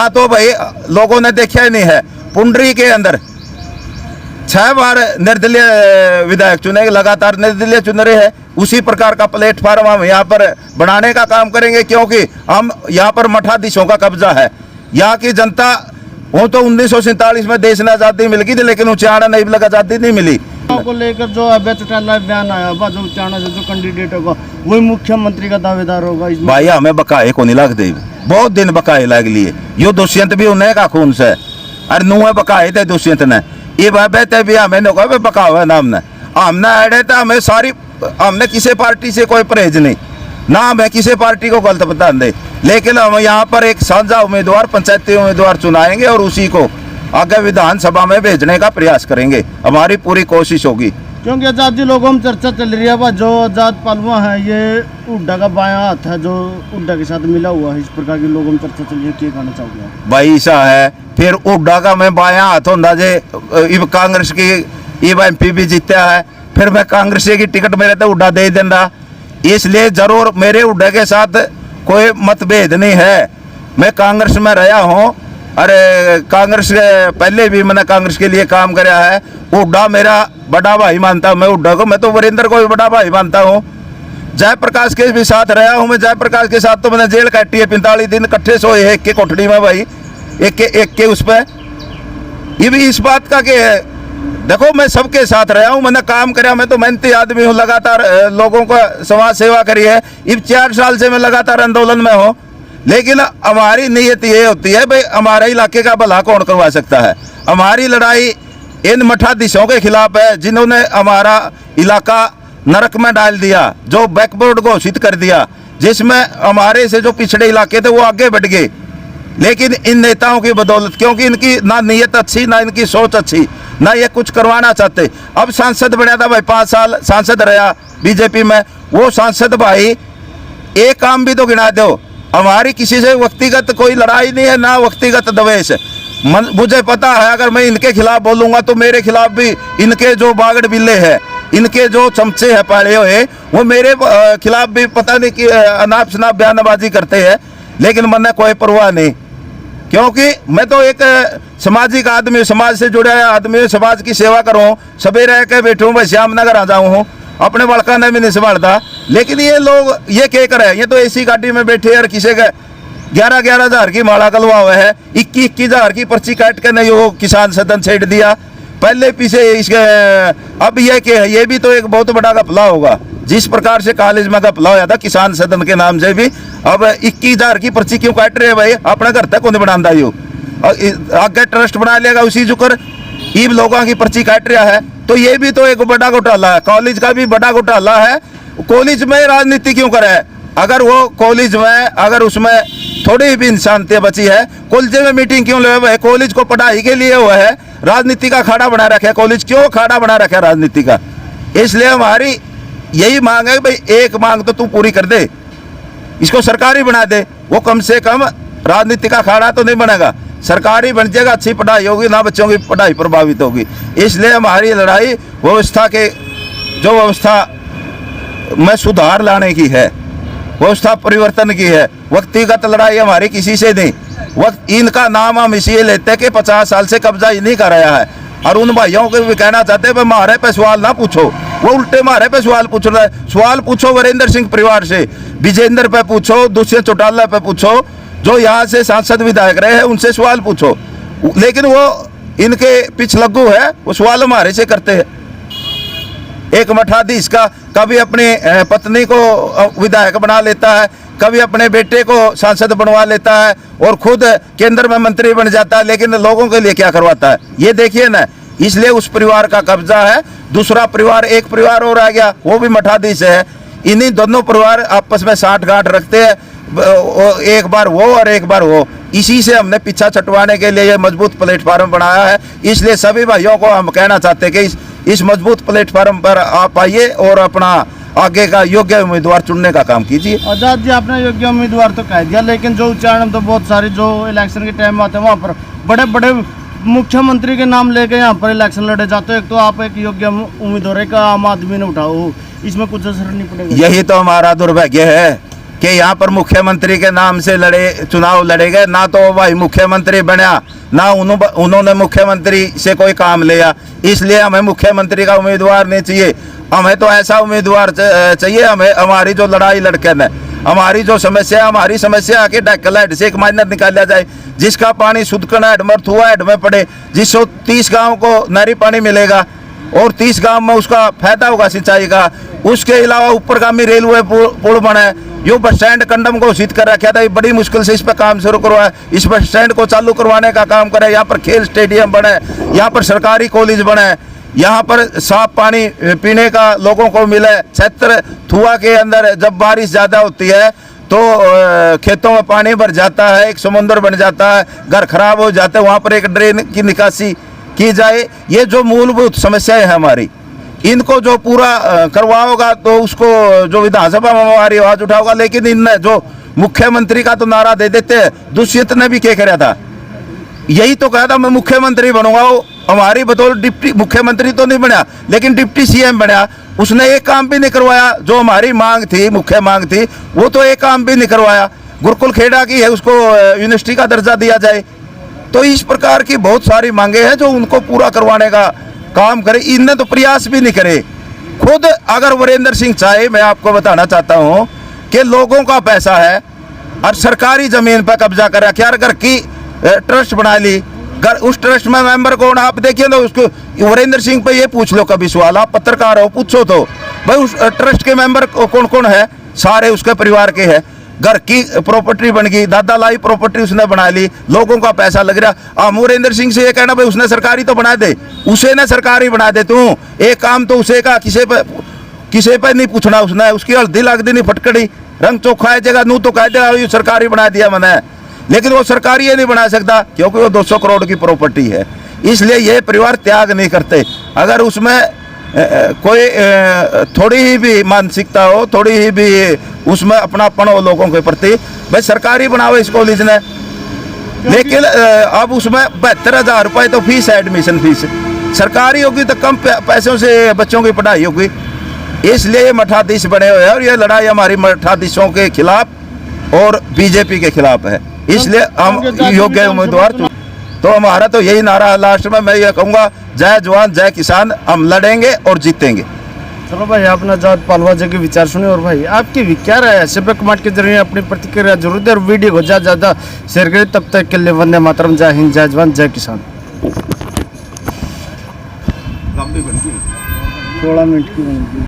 तो भाई लोगों ने देखा ही नहीं है। पुंडरी के अंदर 6 बार निर्दलीय विधायक चुने, लगातार निर्दलीय चुन रहे हैं। उसी प्रकार का प्लेटफार्म हम यहाँ पर बनाने का काम करेंगे, क्योंकि हम यहाँ पर मठाधीशों का कब्जा है। यहाँ की जनता वो तो 1947 में देश ने आज़ादी मिल गई थी, लेकिन उच्चारण नहीं लगा, आज़ादी नहीं मिली को लेकर जो अभय चौटाला बयान आया, जो उच्चारण से जो कैंडिडेट होगा वही मुख्यमंत्री का दावेदार होगा। भाई हमें बकाए को नहीं लगते, बहुत दिन बकाए लग लिए। यो दुष्यंत भी उन्हें का खून से, अरे नुए बकाए थे दुष्यंत ने, ये बहते भी हमें बका हुआ नाम ने हमने अड़े थे। हमें सारी, हमने किसी पार्टी से कोई परहेज नहीं, ना हमें किसी पार्टी को गलत बता दे, लेकिन हम यहाँ पर एक साझा उम्मीदवार, पंचायती उम्मीदवार चुनाएंगे और उसी को आगे विधानसभा में भेजने का प्रयास करेंगे। हमारी पूरी कोशिश होगी, क्योंकि आजादी लोगों में चर्चा चल रही है। जो आजाद पालवा है ये हुड्डा का बायां हाथ है, जो हुड्डा के साथ मिला हुआ है, इस प्रकार की लोगों में चर्चा चल रही है। क्या कहना चाहोगे भाई? ऐसा है, फिर हुड्डा का मैं बायां हाथ होता जे इब कांग्रेस की इब MP भी जीता है, फिर मैं कांग्रेस की टिकट मेरे तो हुड्डा दे देना। इसलिए जरूर मेरे हुड्डे के साथ कोई मतभेद नहीं है। मैं कांग्रेस में रहा हूँ, अरे कांग्रेस पहले भी मैंने कांग्रेस के लिए काम करा है। हुड्डा मेरा बड़ा भाई मानता हूँ मैं हुड्डा को, मैं तो वीरेंद्र को भी बड़ा भाई मानता हूँ। जयप्रकाश के भी साथ रहा हूँ मैं, जयप्रकाश के साथ तो मैंने जेल काटी है, 45 दिन इकट्ठे सोए एक के कोठड़ी में भाई, एक के उस पर। ये भी इस बात का कि देखो मैं सबके साथ रहा हूँ, मैंने काम करा, मैं तो मेहनती आदमी हूँ, लगातार लोगों को समाज सेवा करी है। इस 4 साल से मैं लगातार आंदोलन में हूँ, लेकिन हमारी नीयत ये होती है भाई हमारे इलाके का भला कौन करवा सकता है। हमारी लड़ाई इन मठाधीशों के खिलाफ है, जिन्होंने हमारा इलाका नरक में डाल दिया, जो बैकवर्ड घोषित कर दिया, जिसमें हमारे से जो पिछड़े इलाके थे वो आगे बढ़ गए। लेकिन इन नेताओं की बदौलत, क्योंकि इनकी ना नीयत अच्छी, ना इनकी सोच अच्छी, ना ये कुछ करवाना चाहते। अब सांसद बना था भाई, 5 साल सांसद रहा बीजेपी में, वो सांसद भाई एक काम भी तो गिना दो। हमारी किसी से व्यक्तिगत कोई लड़ाई नहीं है, ना व्यक्तिगत द्वेष। मुझे पता है अगर मैं इनके खिलाफ बोलूंगा तो मेरे खिलाफ भी इनके जो बागड़ बिल्ले हैं, इनके जो चमचे हैं पाले हुए, वो मेरे खिलाफ भी पता नहीं कि अनाप शनाप बयानबाजी करते हैं। लेकिन मैंने कोई परवाह नहीं, क्योंकि मैं तो एक सामाजिक आदमी, समाज से जुड़ा आदमी, समाज की सेवा करूँ, सवेरे के बैठूँ, भाई श्यामनगर आ जाऊँ हूँ, अपने बड़का ने भी नहीं संभालता। लेकिन ये लोग ये क्या करे, ये तो ऐसी गाड़ी में बैठे और किसी का 11-11 हज़ार की माला कलवा हुआ है, 21-21 हज़ार की पर्ची काट के नहीं वो किसान सदन छेड़ दिया पहले पीछे इसके। अब ये क्या है, ये भी तो एक बहुत बड़ा घपला होगा। जिस प्रकार से कॉलेज में घपला होया था किसान सदन के नाम से भी, अब 21 हज़ार की पर्ची क्यों काट रहे हैं भाई? अपने घर तक कौन बनाता यू, आगे ट्रस्ट बना लेगा उसी जुकर ईब लोगों की पर्ची काट रहा है। तो ये भी तो एक बड़ा घोटाला है, कॉलेज का भी बड़ा घोटाला है। कॉलेज में राजनीति क्यों करे? अगर वो कॉलेज में अगर उसमें थोड़ी भी इंसानियत बची है, कॉलेज में मीटिंग क्यों ले हुआ है? कॉलेज को पढ़ाई के लिए हुआ है, राजनीति का अखाड़ा बना रखा है। कॉलेज क्यों अखाड़ा बना रखा है राजनीति का? इसलिए हमारी यही मांग है भाई, एक मांग तो तू पूरी कर दे, इसको सरकारी बना दे। वो कम से कम राजनीति का अखाड़ा तो नहीं बनेगा, सरकारी बन जाएगा, अच्छी पढ़ाई होगी, ना बच्चों की पढ़ाई प्रभावित होगी। इसलिए हमारी लड़ाई व्यवस्था के, जो व्यवस्था में सुधार लाने की है, व्यवस्था परिवर्तन की है। व्यक्तिगत लड़ाई हमारी किसी से नहीं। वक्त इनका नाम हम इसलिए लेते कि 50 साल से कब्जा इन्हीं का रहा है। और उन भाइयों को भी कहना चाहते हैं हमारे पे सवाल ना पूछो, वो उल्टे हमारे पे सवाल पूछ रहे हैं। सवाल पूछो वीरेंद्र सिंह परिवार से, विजेंद्र पे पूछो, दुष्यंत चौटाला पे पूछो, जो यहाँ से सांसद विधायक रहे हैं उनसे सवाल पूछो। लेकिन वो इनके पिछलग्गू है, वो सवाल हमारे से करते हैं। एक मठाधीश का कभी अपनी पत्नी को विधायक बना लेता है, कभी अपने बेटे को सांसद बनवा लेता है और खुद केंद्र में मंत्री बन जाता है, लेकिन लोगों के लिए क्या करवाता है ये देखिए ना। इसलिए उस परिवार का कब्जा है। दूसरा परिवार, एक परिवार और आ गया, वो भी मठाधीश है। इन्हीं दोनों परिवार आपस में साठ-गांठ रखते हैं, एक बार वो और एक बार वो। इसी से हमने पीछा छुटवाने के लिए ये मजबूत प्लेटफार्म बनाया है। इसलिए सभी भाइयों को हम कहना चाहते हैं कि इस मजबूत प्लेटफार्म पर आप आइए और अपना आगे का योग्य उम्मीदवार चुनने का काम कीजिए। आजाद जी, आपने योग्य उम्मीदवार तो कह दिया, लेकिन जो उच्चारण तो बहुत सारे जो इलेक्शन के टाइम आते हैं वहाँ पर बड़े बड़े मुख्यमंत्री के नाम लेके यहाँ पर इलेक्शन लड़े जाते हैं। एक तो आप एक योग्य उम्मीदवार का आम आदमी ने उठाओ, इसमें कुछ असर नहीं पड़ेगा? यही तो हमारा दुर्भाग्य है। कि यहाँ पर मुख्यमंत्री के नाम से चुनाव लड़े गए, ना तो भाई मुख्यमंत्री बना, ना उन्होंने मुख्यमंत्री से कोई काम लिया। इसलिए हमें मुख्यमंत्री का उम्मीदवार नहीं चाहिए, हमें तो ऐसा उम्मीदवार चाहिए। हमें हमारी जो लड़ाई लड़कन है, हमारी जो समस्या, हमारी समस्या आके डकलैट से एक माइनर निकाला जाए, जिसका पानी सुदकन हेड में, थुआ हेड में पड़े, जिससे 30 गाँव को नहरी पानी मिलेगा और 30 गांव में उसका फायदा होगा सिंचाई का। उसके अलावा ऊपरगामी रेलवे पुल बना है, यो बस स्टैंड कंडम घोषित कर रखा था, बड़ी मुश्किल से इस पर काम शुरू करवाया, इस बस स्टैंड को चालू करवाने का काम करे। यहाँ पर खेल स्टेडियम बना है, यहाँ पर सरकारी कॉलेज बना है, यहाँ पर साफ पानी पीने का लोगों को मिले। क्षेत्र थुआ के अंदर जब बारिश ज़्यादा होती है तो खेतों में पानी भर जाता है, एक समुद्र बन जाता है, घर खराब हो जाते हैं, वहाँ पर एक ड्रेन की निकासी की जाए। ये जो मूलभूत समस्याएं हैं हमारी, इनको जो पूरा करवाओगा तो उसको जो विधानसभा में हमारी आवाज उठाओगा। लेकिन इनने जो मुख्यमंत्री का तो नारा दे देते हैं, दुष्यंत ने भी क्या करा था, यही तो कहा था मैं मुख्यमंत्री बनूंगा। वो हमारी बतौर डिप्टी मुख्यमंत्री तो नहीं बना, लेकिन डिप्टी सीएम बना। उसने एक काम भी नहीं करवाया, जो हमारी मांग थी, मुख्य मांग थी, वो तो एक काम भी नहीं करवाया। गुरुकुल खेड़ा की है, उसको यूनिवर्सिटी का दर्जा दिया जाए। तो इस प्रकार की बहुत सारी मांगे हैं जो उनको पूरा करवाने का काम करे, इनने तो प्रयास भी नहीं करे। खुद अगर वीरेंद्र सिंह चाहे, मैं आपको बताना चाहता हूं कि लोगों का पैसा है और सरकारी जमीन पर कब्जा कर रखा है, घर की ट्रस्ट बना ली, घर उस ट्रस्ट में मेंबर कौन, आप देखिए तो उसको वीरेंद्र सिंह पे ये पूछ लो कभी सवाल, आप पत्रकार हो, पूछो तो भाई उस ट्रस्ट के मेंबर कौन कौन है, सारे उसके परिवार के हैं। घर की प्रॉपर्टी बन गई, दादा लाई प्रॉपर्टी उसने बना ली, लोगों का पैसा लग रहा। अमरेंद्र सिंह से ये कहना भाई उसने सरकारी तो बना दे, उसे ने सरकारी बना दे, तू एक काम तो उसे का किसी पे नहीं पूछना, उसने उसकी हल्दी लग दी नहीं फटकड़ी, रंग चोखा है जगह नू तो कह दे सरकारी बना दिया मैंने, लेकिन वो सरकारी ये नहीं बना सकता क्योंकि वो 200 करोड़ की प्रॉपर्टी है। इसलिए ये परिवार त्याग नहीं करते। अगर उसमें कोई थोड़ी ही भी मानसिकता हो, थोड़ी ही भी उसमें अपनापन हो लोगों के प्रति, भाई सरकारी बनाओ इस कॉलेज ने। लेकिन अब उसमें 72,000 रुपये तो फीस है, एडमिशन फीस सरकारी होगी तो कम पैसों से बच्चों की पढ़ाई होगी। इसलिए ये मठाधीश बने हुए हैं और ये लड़ाई हमारी मठाधीशों के खिलाफ और बीजेपी के खिलाफ है। इसलिए हम योग्य उम्मीदवार, तो हमारा तो यही नारा है। लास्ट में मैं ये कहूँगा, जय जवान जय किसान, हम लड़ेंगे और जीतेंगे। चलो भाई, आपने जात पालवा जी के विचार सुने, और भाई आपकी भी क्या राय है, सभ्य कमांड के जरिए अपनी प्रतिक्रिया जरूर दे और वीडियो को ज़्यादा शेयर करें। तब तक के लिए वंदे मातरम, जय हिंद, जय जवान जय किसान। 16 मिनट की बन गई।